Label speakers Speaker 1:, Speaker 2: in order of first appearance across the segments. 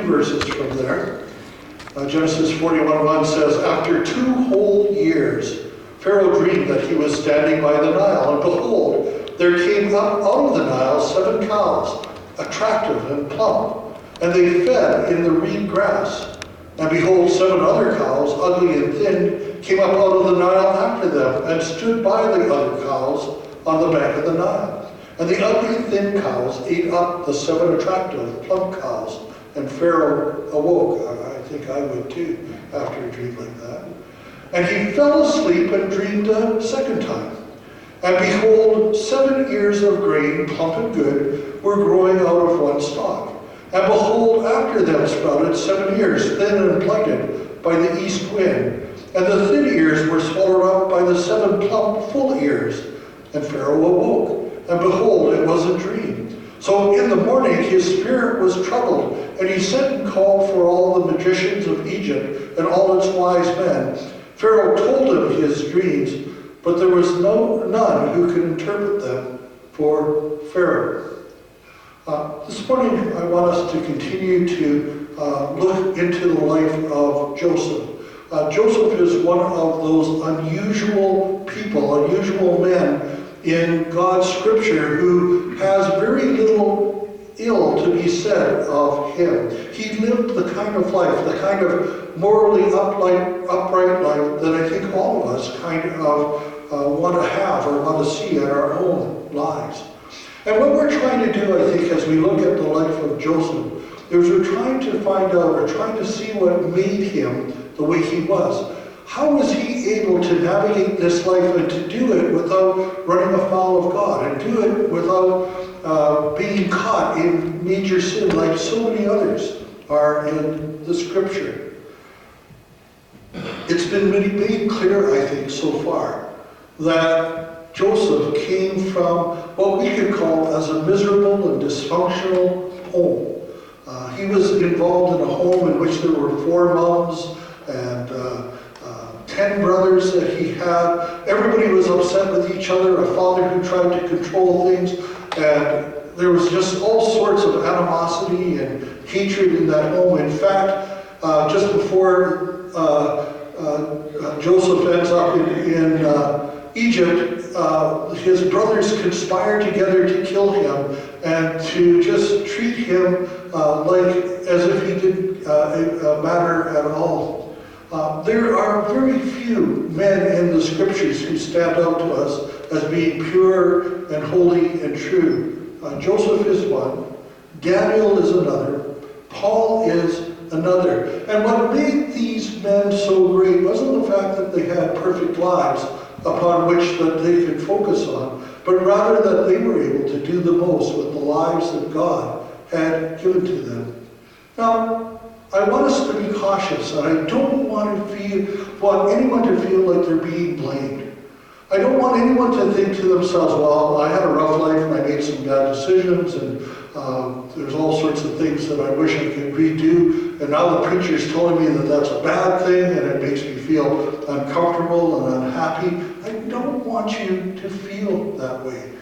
Speaker 1: few verses from there. Genesis 41:1 says, "After 2 whole years, Pharaoh dreamed that he was standing by the Nile, and behold, there came up out of the Nile 7 cows, attractive and plump, and they fed in the reed grass. And behold, 7 other cows, ugly and thin, came up out of the Nile after them, and stood by the other cows on the bank of the Nile. And the ugly, thin cows ate up the 7 attractive, plump cows, and Pharaoh awoke." I think I would too, after a dream like that. "And he fell asleep and dreamed a second time. And behold, 7 ears of grain, plump and good, were growing out of one stalk. And behold, after them sprouted 7 ears, thin and blighted by the east wind. And the thin ears were swallowed up by the 7 plump, full ears. And Pharaoh awoke, and behold, it was a dream. So in the morning his spirit was troubled, and he sent and called for all the magicians of Egypt and all its wise men. Pharaoh told him his dreams, but there was none who could interpret them for Pharaoh." This morning I want us to continue to look into the life of Joseph. Joseph is one of those unusual people, unusual men in God's scripture who has very little ill to be said of him. He lived the kind of life, the kind of morally upright life that I think all of us kind of want to have or want to see in our own lives. And what we're trying to do, I think, as we look at the life of Joseph, is we're trying to find out, or trying to see what made him the way he was. How was he able to navigate this life and to do it without running afoul of God, and do it without being caught in major sin like so many others are in the scripture? It's been made clear, I think, so far, that Joseph came from what we could call as a miserable and dysfunctional home. He was involved in a home in which there were 4 moms and 10 brothers that he had. Everybody was upset with each other, a father who tried to control things, and there was just all sorts of animosity and hatred in that home. In fact, just before Joseph ends up in Egypt, his brothers conspire together to kill him and to just treat him as if he didn't matter at all. There are very few men in the scriptures who stand out to us as being pure and holy and true. Joseph is one, Daniel is another, Paul is another. And what made these men so great wasn't the fact that they had perfect lives upon which that they could focus on, but rather that they were able to do the most with the lives that God had given to them. Now, I want us to be cautious, and I don't want anyone to feel like they're being blamed. I don't want anyone to think to themselves, well, I had a rough life and I made some bad decisions, and there's all sorts of things that I wish I could redo, and now the preacher's telling me that that's a bad thing and it makes me feel uncomfortable and unhappy. I don't want you to feel that way.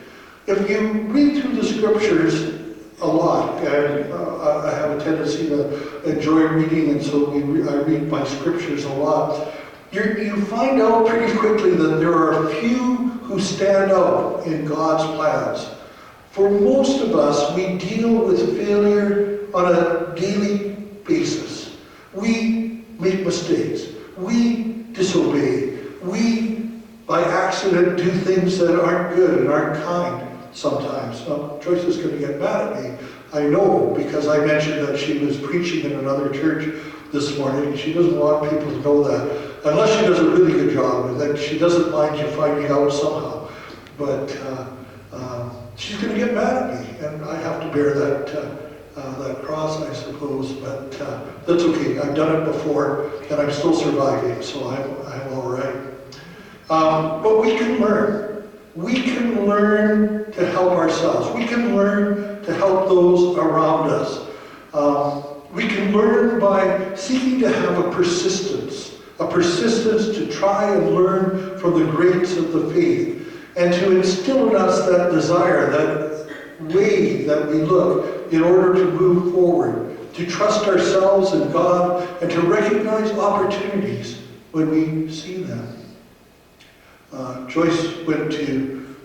Speaker 1: If you read through the scriptures a lot, and I have a tendency to enjoy reading, and so I read my scriptures a lot, you find out pretty quickly that there are a few who stand out in God's plans. For most of us, we deal with failure on a daily basis. We make mistakes. We disobey. We, by accident, do things that aren't good and aren't kind sometimes. Now, Joyce is going to get mad at me, I know, because I mentioned that she was preaching in another church this morning. She doesn't want people to know that, unless she does a really good job, and then she doesn't mind you finding out somehow. But she's going to get mad at me, and I have to bear that cross, I suppose. But that's okay. I've done it before, and I'm still surviving, so I'm all right. But we can learn. We can learn to help ourselves. We can learn to help those around us. We can learn by seeking to have a persistence to try and learn from the greats of the faith, and to instill in us that desire, that way that we look in order to move forward, to trust ourselves and God, and to recognize opportunities when we see them. Joyce went to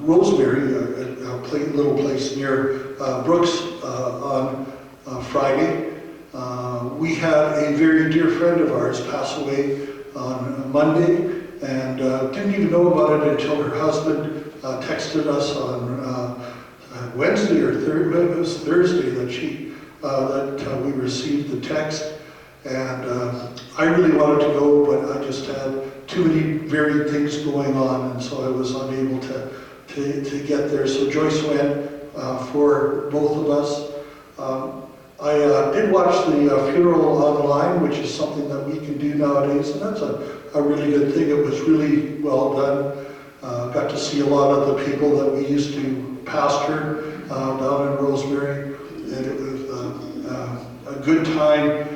Speaker 1: Rosemary, a little place near Brooks on Friday. We had a very dear friend of ours pass away on Monday, and didn't even know about it until her husband texted us on Wednesday or Thursday. It was Thursday that we received the text, and I really wanted to go, but I just had too many varied things going on, and so I was unable to get there. So Joyce went for both of us. I did watch the funeral online, which is something that we can do nowadays, and that's a really good thing. It was really well done. Got to see a lot of the people that we used to pastor down in Rosemary, and it was a good time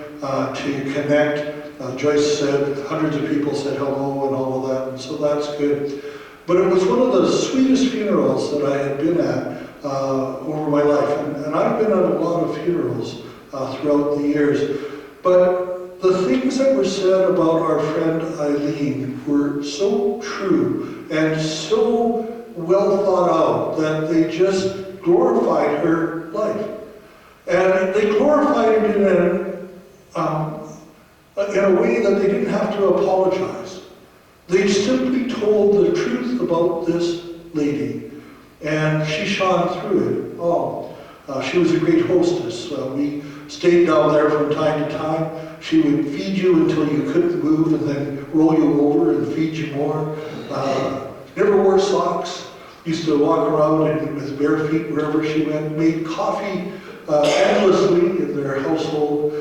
Speaker 1: to connect. Joyce said hundreds of people said hello and all of that, and so that's good. But it was one of the sweetest funerals that I had been at over my life, and I've been at a lot of funerals throughout the years. But the things that were said about our friend Eileen were so true and so well thought out that they just glorified her life. And they glorified it in a way that they didn't have to apologize. They simply told the truth about this lady, and she shone through it all. She was a great hostess. We stayed down there from time to time. She would feed you until you couldn't move and then roll you over and feed you more. Never wore socks. Used to walk around with bare feet wherever she went. Made coffee endlessly in their household.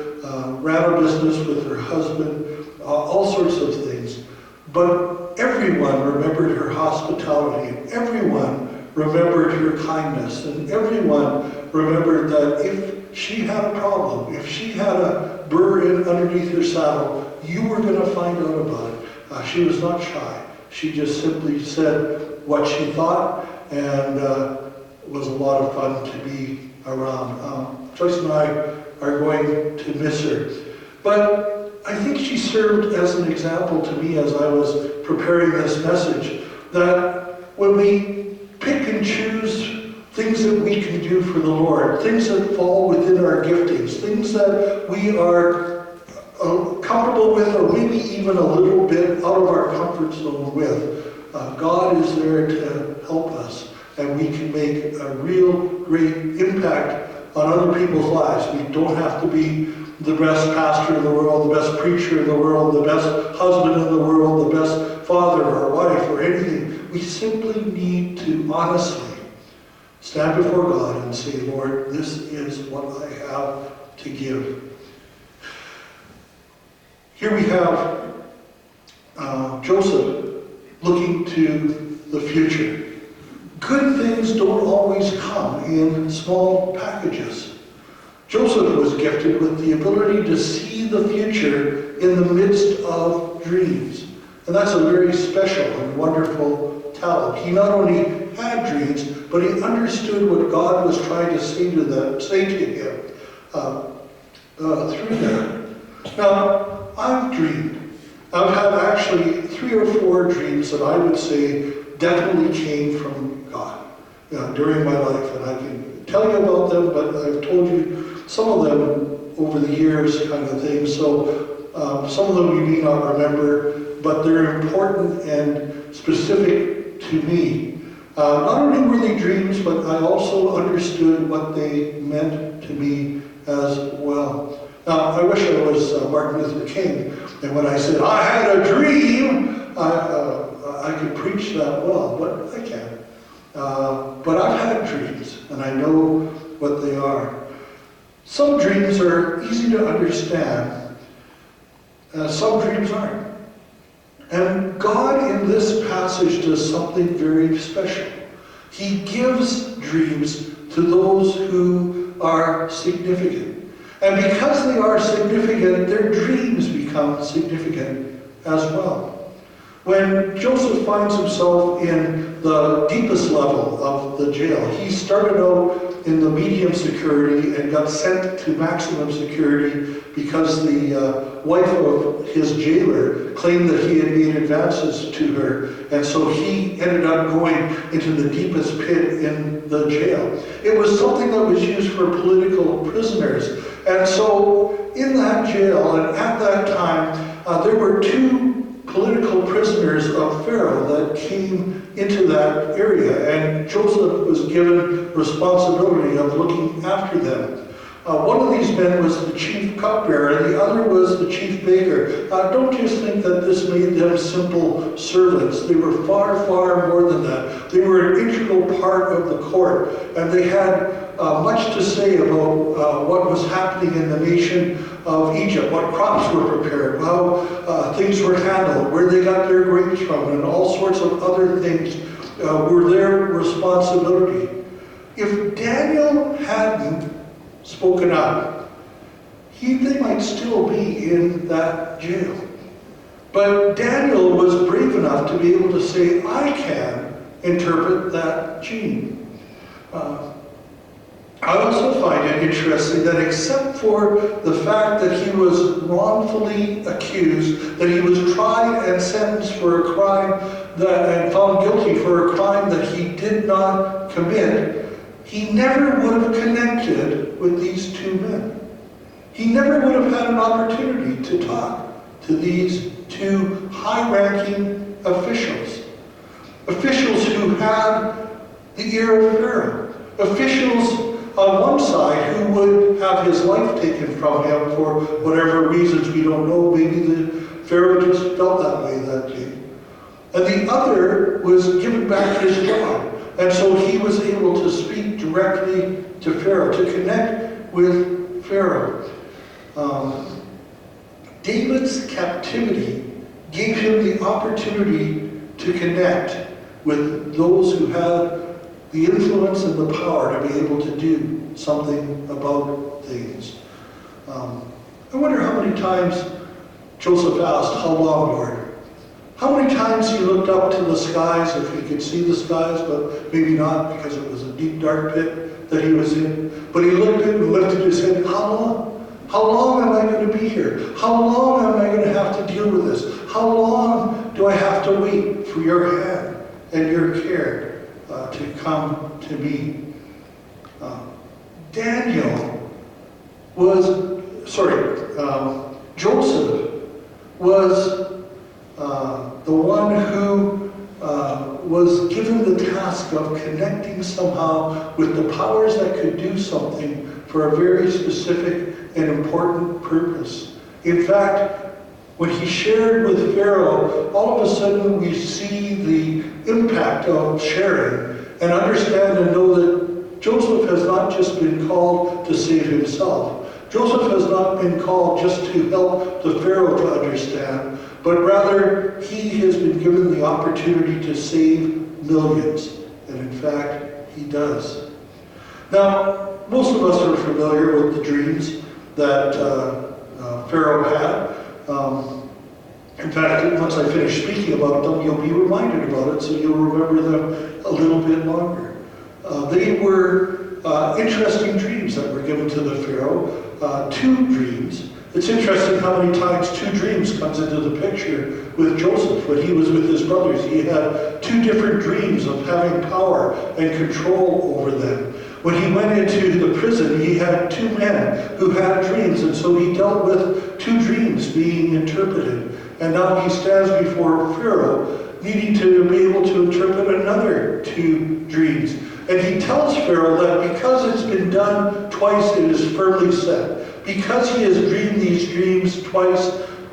Speaker 1: Ran a business with her husband. All sorts of things. But everyone remembered her hospitality. Everyone remembered her kindness, and everyone remembered that if she had a problem, if she had a burr underneath her saddle, you were going to find out about it. She was not shy. She just simply said what she thought, and it was a lot of fun to be around. Joyce and I are going to miss her. But I think she served as an example to me as I was preparing this message, that when we pick and choose things that we can do for the Lord, things that fall within our giftings, things that we are comfortable with, or maybe even a little bit out of our comfort zone with, God is there to help us, and we can make a real great impact on other people's lives. We don't have to be the best pastor in the world, the best preacher in the world, the best husband in the world, the best father or wife or anything. We simply need to honestly stand before God and say, Lord, this is what I have to give. Here we have Joseph looking to the future. Good things don't always come in small packages. Joseph was gifted with the ability to see the future in the midst of dreams. And that's a very special and wonderful talent. He not only had dreams, but he understood what God was trying to say to him through them. Now, I've dreamed. I've had actually 3 or 4 dreams that I would say definitely came from God during my life. And I can tell you about them, but I've told you some of them over the years kind of thing. So some of them you may not remember, but they're important and specific to me. Not only were they dreams, but I also understood what they meant to me as well. Now, I wish I was Martin Luther King, and when I said, I had a dream, I could preach that well, but I can't. But I've had dreams, and I know what they are. Some dreams are easy to understand, some dreams aren't. And God in this passage does something very special. He gives dreams to those who are significant. And because they are significant, their dreams become significant as well. When Joseph finds himself in the deepest level of the jail, he started out in the medium security and got sent to maximum security because the wife of his jailer claimed that he had made advances to her, and so he ended up going into the deepest pit in the jail. It was something that was used for political prisoners, and so in that jail and at that time there were two political prisoners of Pharaoh that came into that area, and Joseph was given responsibility of looking after them. One of these men was the chief cupbearer, and the other was the chief baker. Don't just think that this made them simple servants. They were far, far more than that. They were an integral part of the court, and they had much to say about what was happening in the nation of Egypt, what crops were prepared, how things were handled, where they got their grapes from, and all sorts of other things were their responsibility. If Daniel hadn't spoken up, they might still be in that jail. But Daniel was brave enough to be able to say, I can interpret that dream. I also find it interesting that except for the fact that he was wrongfully accused, that he was tried and sentenced for a crime and found guilty for a crime that he did not commit, he never would have connected with these two men. He never would have had an opportunity to talk to these two high-ranking officials. Officials who had the ear of Pharaoh. Officials on one side who would have his life taken from him for whatever reasons we don't know. Maybe the Pharaoh just felt that way that day. And the other was given back his job. And so he was able to speak directly to Pharaoh, to connect with Pharaoh. David's captivity gave him the opportunity to connect with those who had the influence and the power to be able to do something about things. I wonder how many times Joseph asked, how long, Lord? How many times he looked up to the skies, if he could see the skies, but maybe not because it was a deep, dark pit that he was in. But he looked at and lifted his head, how long? How long am I going to be here? How long am I going to have to deal with this? How long do I have to wait for your hand and your care to come to me? Joseph was the one who was given the task of connecting somehow with the powers that could do something for a very specific and important purpose. In fact, when he shared with Pharaoh, all of a sudden we see the impact of sharing and understand and know that Joseph has not just been called to save himself. Joseph has not been called just to help the Pharaoh to understand, but rather he has been given the opportunity to save millions. And in fact, he does. Now, most of us are familiar with the dreams that Pharaoh had. In fact, once I finish speaking about them, you'll be reminded about it, so you'll remember them a little bit longer. They were interesting dreams that were given to the Pharaoh. Two dreams. It's interesting how many times two dreams comes into the picture with Joseph. When he was with his brothers, he had two different dreams of having power and control over them. When he went into the prison, he had two men who had dreams, and so he dealt with two dreams being interpreted. And now he stands before Pharaoh, needing to be able to interpret another two dreams. And he tells Pharaoh that because it's been done twice, it is firmly set. Because he has dreamed these dreams twice,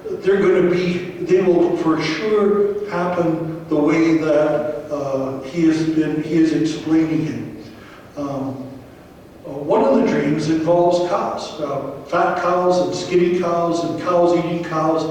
Speaker 1: they will for sure happen the way that he is explaining it. One of the dreams involves cows, fat cows and skinny cows and cows eating cows.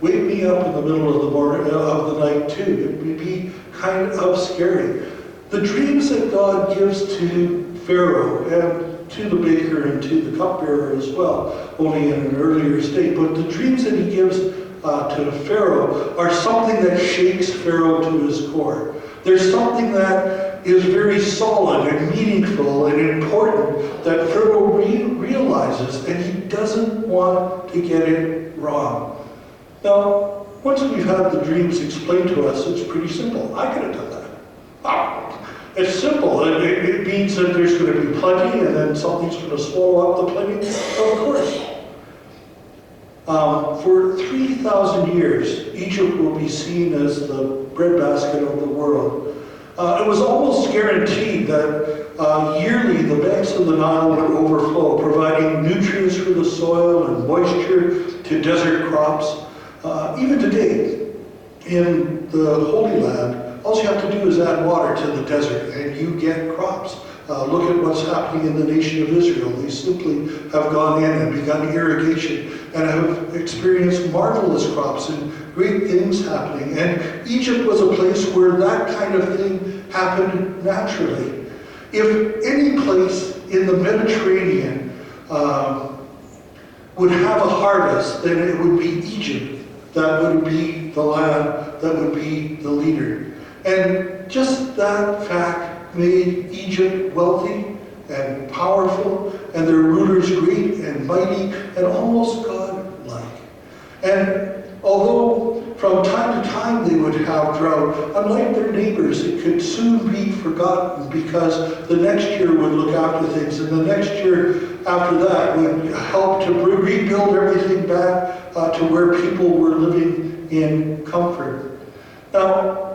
Speaker 1: Wake me up in the middle of the morning, of the night too. It would be kind of scary. The dreams that God gives to Pharaoh and to the baker and to the cupbearer as well, only in an earlier state, but the dreams that he gives to Pharaoh are something that shakes Pharaoh to his core. There's something that is very solid and meaningful and important that Pharaoh realizes, and he doesn't want to get it wrong. Now, once we've had the dreams explained to us, it's pretty simple. I could have done that. It's simple. It means that there's going to be plenty, and then something's going to swallow up the plenty. Of course. For 3,000 years, Egypt will be seen as the breadbasket of the world. It was almost guaranteed that yearly the banks of the Nile would overflow, providing nutrients for the soil and moisture to desert crops. Even today, in the Holy Land, all you have to do is add water to the desert and you get crops. Look at what's happening in the nation of Israel. They simply have gone in and begun irrigation and have experienced marvelous crops and great things happening. And Egypt was a place where that kind of thing happened naturally. If any place in the Mediterranean would have a harvest, then it would be Egypt. That would be the land, that would be the leader. And just that fact made Egypt wealthy and powerful, and their rulers great and mighty and almost God-like. And although from time to time they would have drought, unlike their neighbors, it could soon be forgotten because the next year would look after things, and the next year after that would help to rebuild everything back to where people were living in comfort. Now,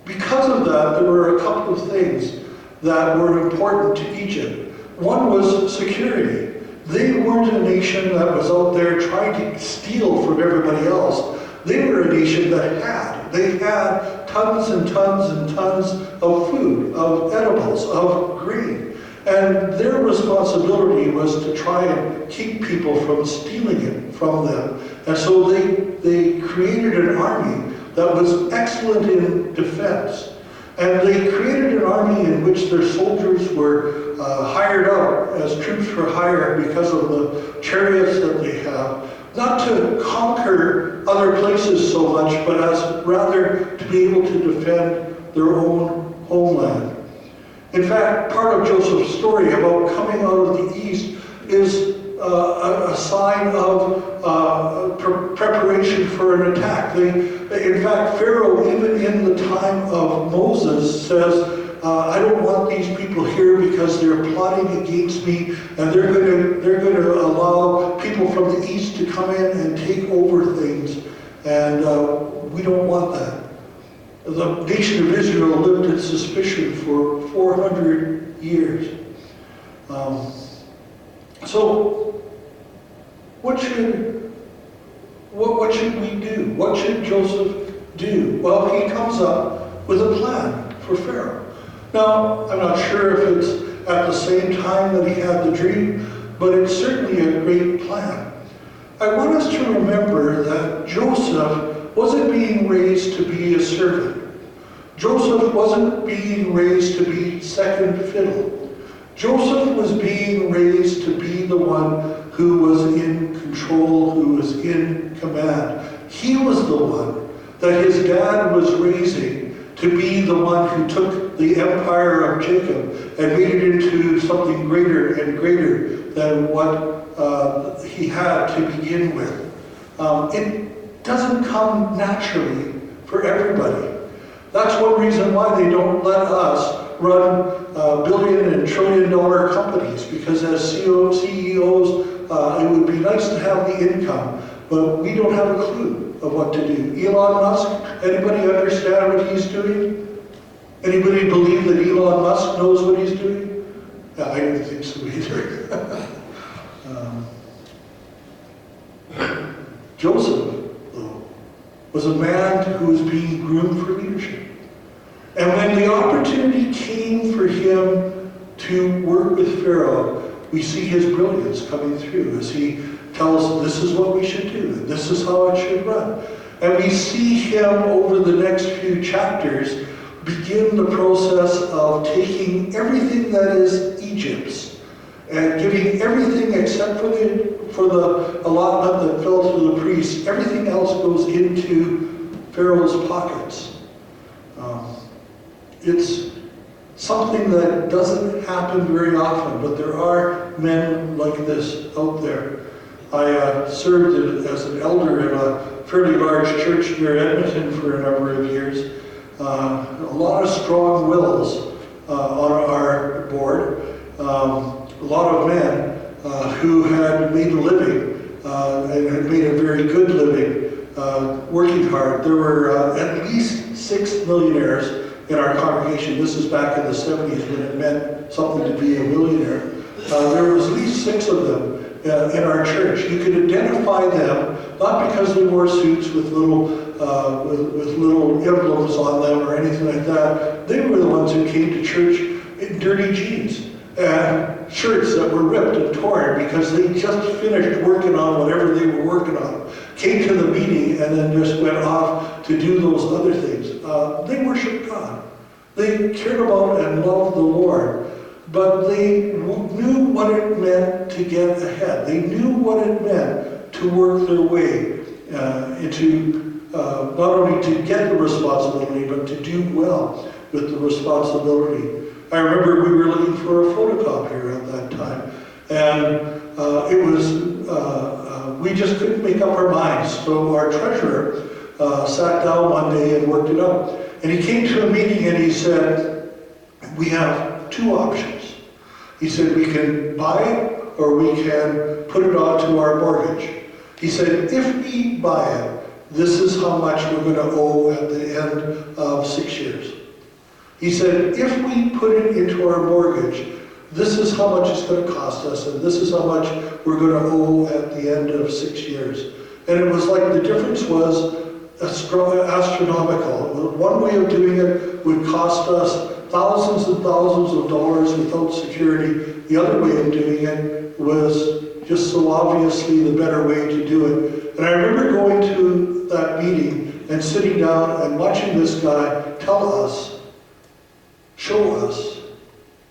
Speaker 1: because of that, there were a couple of things that were important to Egypt. One was security. They weren't a nation that was out there trying to steal from everybody else. They were a nation that had. They had tons and tons and tons of food, of edibles, of grain. And their responsibility was to try and keep people from stealing it from them. And so they created an army that was excellent in defense. And they created an army in which their soldiers were hired out as troops for hire because of the chariots that they have, not to conquer other places so much, but as rather to be able to defend their own homeland. In fact, part of Joseph's story about coming out of the east is a sign of preparation for an attack. In fact, Pharaoh, even in the time of Moses, says, I don't want these people here because they're plotting against me, and they're going to allow people from the east to come in and take over things, and we don't want that. The nation of Israel lived in suspicion for 400 years. So, what should we do? What should Joseph do? Well, he comes up with a plan for Pharaoh. Now, I'm not sure if it's at the same time that he had the dream, but it's certainly a great plan. I want us to remember that Joseph wasn't being raised to be a servant. Joseph wasn't being raised to be second fiddle. Joseph was being raised to be the one who was in control, who was in command. He was the one that his dad was raising to be the one who took the empire of Jacob and made it into something greater and greater than what he had to begin with. It doesn't come naturally for everybody. That's one reason why they don't let us run billion and trillion dollar companies, because as CEOs, it would be nice to have the income, but we don't have a clue of what to do. Elon Musk, anybody understand what he's doing? Anybody believe that Elon Musk knows what he's doing? Yeah, I didn't think so either. Joseph, though, was a man who was being groomed for leadership. And when the opportunity came for him to work with Pharaoh, we see his brilliance coming through as he tells this is what we should do, and this is how it should run. And we see him over the next few chapters begin the process of taking everything that is Egypt's and giving everything except for for the allotment that fell to the priests, everything else goes into Pharaoh's pockets. It's something that doesn't happen very often, but there are men like this out there. I served as an elder in a fairly large church near Edmonton for a number of years. A lot of strong wills on our board. A lot of men who had made a living and had made a very good living working hard. There were at least 6 millionaires in our congregation. This is back in the 70s when it meant something to be a millionaire. There was at least 6 of them in our church. You could identify them not because they wore suits with little emblems on them or anything like that. They were the ones who came to church in dirty jeans and shirts that were ripped and torn because they just finished working on whatever they were working on, came to the meeting and then just went off to do those other things. They worshiped God. They cared about and loved the Lord, but they knew what it meant to get ahead. They knew what it meant to work their way into not only to get the responsibility, but to do well with the responsibility. I remember we were looking for a photocopier at that time, and it was, we just couldn't make up our minds. So our treasurer sat down one day and worked it out. And he came to a meeting and he said, we have 2 options. He said, we can buy it or we can put it onto our mortgage. He said, if we buy it, this is how much we're going to owe at the end of 6 years. He said, if we put it into our mortgage, this is how much it's going to cost us, and this is how much we're going to owe at the end of 6 years. And it was like the difference was astronomical. One way of doing it would cost us thousands and thousands of dollars without security. The other way of doing it was just so obviously the better way to do it. And I remember going to that meeting and sitting down and watching this guy tell us, show us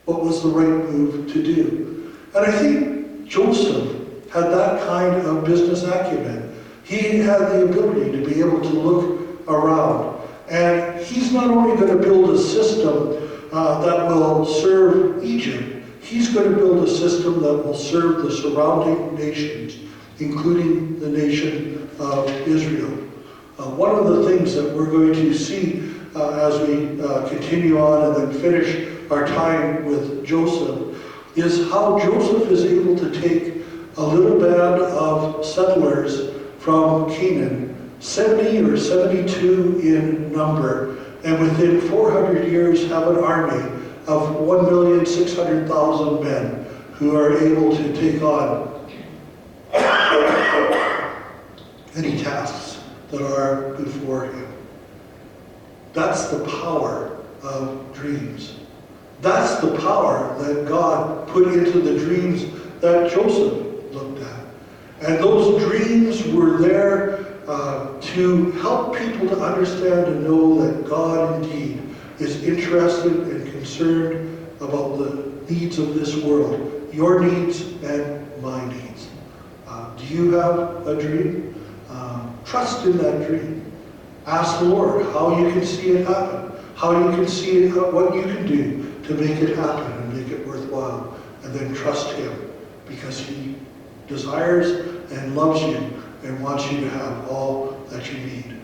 Speaker 1: what was the right move to do. And I think Joseph had that kind of business acumen. He had the ability to be able to look around. And he's not only going to build a system that will serve Egypt, he's going to build a system that will serve the surrounding nations, including the nation of Israel. One of the things that we're going to see as we continue on and then finish our time with Joseph is how Joseph is able to take a little band of settlers from Canaan, 70 or 72 in number, and within 400 years have an army of 1,600,000 men who are able to take on any tasks that are before him. That's the power of dreams. That's the power that God put into the dreams that Joseph looked at. And those dreams were there to help people to understand and know that God indeed is interested and concerned about the needs of this world, your needs and my needs. Do you have a dream? Trust in that dream. Ask the Lord how you can see it happen, how you can see it, what you can do to make it happen and make it worthwhile, and then trust Him because He desires and loves you and wants you to have all that you need.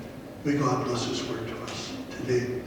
Speaker 1: May God bless His word to us today.